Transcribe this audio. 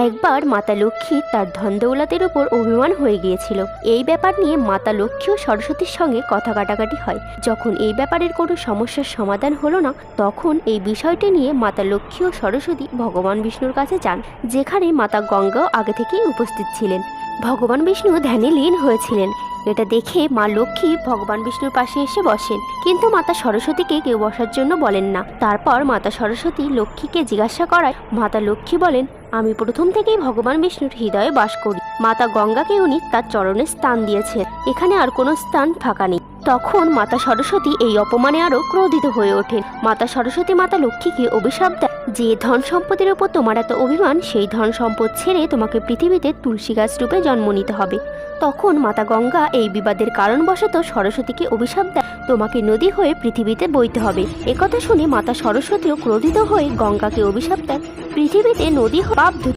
একবার মাতা লক্ষ্মী তার ধন দৌলতের উপর অভিমান হয়ে গিয়েছিল। এই ব্যাপার নিয়ে মাতা লক্ষ্মী ও সরস্বতীর সঙ্গে কথা কাটাকাটি হয়। যখন এই ব্যাপারের কোনো সমস্যার সমাধান হলো না, তখন এই বিষয়টি নিয়ে মাতা লক্ষ্মী ও সরস্বতী ভগবান বিষ্ণুর কাছে যান, যেখানে মাতা গঙ্গাও আগে থেকেই উপস্থিত ছিলেন। ভগবান বিষ্ণু ধ্যানে লীন হয়েছিলেন। এটা দেখে মা লক্ষ্মী ভগবান বিষ্ণুর পাশে এসে বসেন, কিন্তু মাতা সরস্বতীকে কেউ বসার জন্য বলেন না। তারপর মাতা সরস্বতী লক্ষ্মীকে জিজ্ঞাসা করায় মাতা লক্ষ্মী বলেন, আমি প্রথম থেকেই ভগবান বিষ্ণুর হৃদয়ে বাস করি। মাতা গঙ্গাকে উনি তার চরণে স্থান দিয়েছেন, এখানে আর কোনো স্থান ফাঁকা নেই। তখন মাতা সরস্বতী এই অপমানে আরো ক্রোধিত হয়ে ওঠেন। মাতা সরস্বতী মাতা লক্ষ্মীকে অভিশাপ দেয়, যে ধন সম্পদের উপর তোমার এত অভিমান, সেই ধন সম্পদ ছেড়ে তোমাকে পৃথিবীতে তুলসী গাছ রূপে জন্ম নিতে হবে। তখন মাতা গঙ্গা এই বিবাদের কারণবশত সরস্বতীকে অভিশাপ দেয়, তোমাকে নদী হয়ে পৃথিবীতে বইতে হবে। একথা শুনে মাতা সরস্বতীও ক্রোধিত হয়ে গঙ্গাকে অভিশাপ দেয়, পৃথিবীতে নদী পাপ